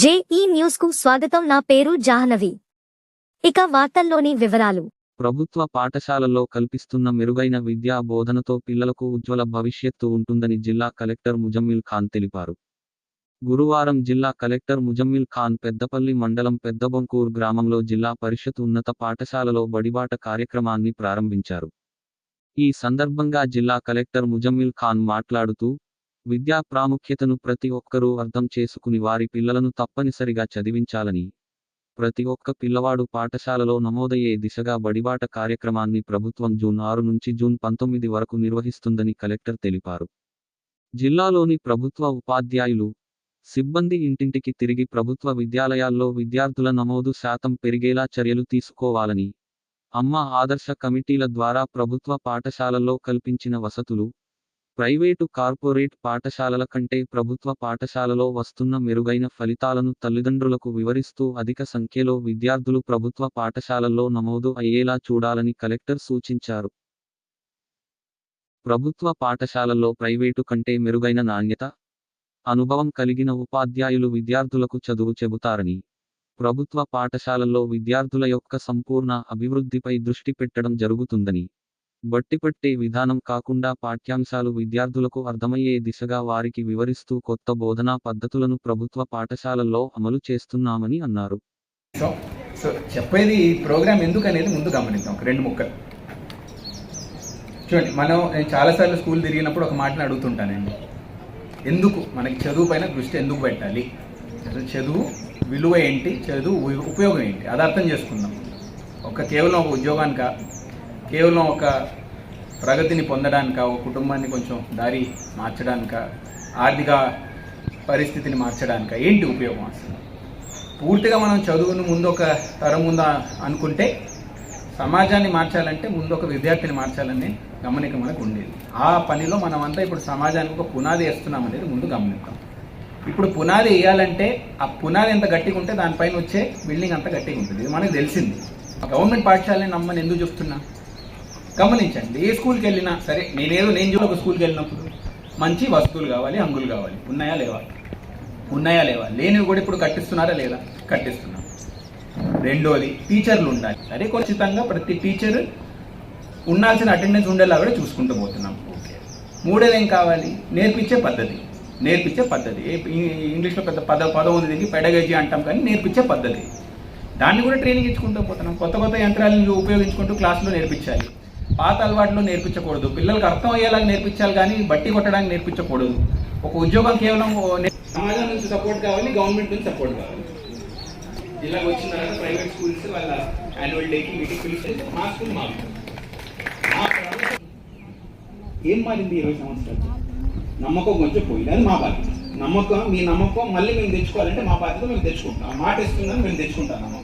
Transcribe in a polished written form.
JEE news కు స్వాగతం. నా పేరు జాహ్నవి. ఇక వార్తల్లోని వివరాలు. ప్రభుత్వ పాఠశాలల్లో కల్పిస్తున్న మెరుగైన విద్యా బోధనతో పిల్లలకు ఉజ్వల భవిష్యత్తు ఉంటుందని జిల్లా కలెక్టర్ ముజమ్మిల్ ఖాన్ తెలిపారు. గురువారం జిల్లా కలెక్టర్ ముజమ్మిల్ ఖాన్ పెద్దపల్లి మండలం పెద్దబొంకూర్ గ్రామంలో జిల్లా పరిషత్ ఉన్నత పాఠశాలలో బడిబాట కార్యక్రమాన్ని ప్రారంభించారు. ఈ సందర్భంగా జిల్లా కలెక్టర్ ముజమ్మిల్ ఖాన్ మాట్లాడుతూ, విద్యా ప్రాముఖ్యతను ప్రతి ఒక్కరూ అర్థం చేసుకుని వారి పిల్లలను తప్పనిసరిగా చదివించాలని, ప్రతి ఒక్క పిల్లవాడు పాఠశాలలో నమోదయ్యే దిశగా బడిబాట కార్యక్రమాన్ని ప్రభుత్వం జూన్ 6 నుంచి జూన్ 19 వరకు నిర్వహిస్తుందని కలెక్టర్ తెలిపారు. జిల్లాలోని ప్రభుత్వ ఉపాధ్యాయులు, సిబ్బంది ఇంటింటికి తిరిగి ప్రభుత్వ విద్యాలయాల్లో విద్యార్థుల నమోదు శాతం పెరిగేలా చర్యలు తీసుకోవాలని, అమ్మ ఆదర్శ కమిటీల ద్వారా ప్రభుత్వ పాఠశాలల్లో కల్పించిన వసతులు, ప్రైవేటు కార్పొరేట్ పాఠశాలల కంటే ప్రభుత్వ పాఠశాలలో వస్తున్న మెరుగైన ఫలితాలను తల్లిదండ్రులకు వివరిస్తూ అధిక సంఖ్యలో విద్యార్థులు ప్రభుత్వ పాఠశాలల్లో నమోదు అయ్యేలా చూడాలని కలెక్టర్ సూచించారు. ప్రభుత్వ పాఠశాలల్లో ప్రైవేటు కంటే మెరుగైన నాణ్యత, అనుభవం కలిగిన ఉపాధ్యాయులు విద్యార్థులకు చదువు చెబుతారని, ప్రభుత్వ పాఠశాలల్లో విద్యార్థుల యొక్క సంపూర్ణ అభివృద్ధిపై దృష్టి పెట్టడం జరుగుతుందని, బట్టిపట్టే విధానం కాకుండా పాఠ్యాంశాలు విద్యార్థులకు అర్థమయ్యే దిశగా వారికి వివరిస్తూ కొత్త బోధనా పద్ధతులను ప్రభుత్వ పాఠశాలల్లో అమలు చేస్తున్నామని అన్నారు. సో చెప్పేది ఈ ప్రోగ్రామ్ ఎందుకు అనేది ముందు గమనిద్దాం. ఒక 2 ముక్కలు చూడండి. నేను చాలాసార్లు స్కూల్ తిరిగినప్పుడు ఒక మాటను అడుగుతుంటానండి, ఎందుకు మనకి చదువు పైన దృష్టి ఎందుకు పెట్టాలి, అసలు చదువు విలువ ఏంటి, చదువు ఉపయోగం ఏంటి, అది అర్థం చేసుకుందాం. కేవలం ఒక ఉద్యోగానిక, కేవలం ఒక ప్రగతిని పొందడానిక, ఒక కుటుంబాన్ని కొంచెం దారి మార్చడానిక, ఆర్థిక పరిస్థితిని మార్చడానిక ఏంటి ఉపయోగం? అసలు పూర్తిగా మనం చదువును ముందు ఒక తరం ముందు అనుకుంటే సమాజాన్ని మార్చాలంటే ముందు ఒక విద్యార్థిని మార్చాలనే గమనిక మనకు ఉండేది. ఆ పనిలో మనమంతా ఇప్పుడు సమాజానికి ఒక పునాది వేస్తున్నాం అనేది ముందు గమనిద్దాం. ఇప్పుడు పునాది వేయాలంటే ఆ పునాది ఎంత గట్టిగా ఉంటే దానిపైన వచ్చే బిల్డింగ్ అంత గట్టిగా ఉంటుంది. ఇది మనకు తెలిసింది. గవర్నమెంట్ పాఠశాలని నమ్మని ఎందుకు చెప్తున్నా గమనించండి. ఏ స్కూల్కి వెళ్ళినా సరే, నేను ఒక స్కూల్కి వెళ్ళినప్పుడు మంచి వస్తువులు కావాలి, హంగులు కావాలి, ఉన్నాయా లేవా? లేనివి కూడా ఇప్పుడు కట్టిస్తున్నారా లేదా? కట్టిస్తున్నాం. రెండోది, టీచర్లు ఉండాలి. సరే, ఖచ్చితంగా ప్రతి టీచర్ ఉండాల్సిన అటెండెన్స్ ఉండేలా కూడా చూసుకుంటూ పోతున్నాం. మూడోది ఏం కావాలి? నేర్పించే పద్ధతి. ఇంగ్లీష్లో పెద్ద పదం ఉంది, దీనికి పెడగజీ అంటాం, కానీ నేర్పించే పద్ధతి. దాన్ని కూడా ట్రైనింగ్ ఇచ్చుకుంటూ పోతున్నాం. కొత్త యంత్రాలను ఉపయోగించుకుంటూ క్లాసులో నేర్పించాలి. పాత అలవాట్లో నేర్పించకూడదు. పిల్లలకు అర్థం అయ్యేలాగా నేర్పించాలి, కానీ బట్టి కొట్టడానికి నేర్పించకూడదు. ఒక ఉద్యోగం కేవలం సమాజం నుంచి సపోర్ట్ కావాలి, గవర్నమెంట్ నుంచి సపోర్ట్ కావాలి. జిల్లాకు వచ్చిన తర్వాత ప్రైవేట్ స్కూల్స్ వాళ్ళ యాన్యువల్ డేకి మీటింగ్ పిలిస్తే మా స్కూల్ ఏం మారింది? 20 సంవత్సరాలు నమ్మకం కొంచెం పోయింది. అది మా బాధ్యత. మీ నమ్మకం మళ్ళీ మేము తెచ్చుకోవాలంటే మా బాధ్యత మేము తెచ్చుకుంటాం. మాట ఇస్తుందని మేము తెచ్చుకుంటాం.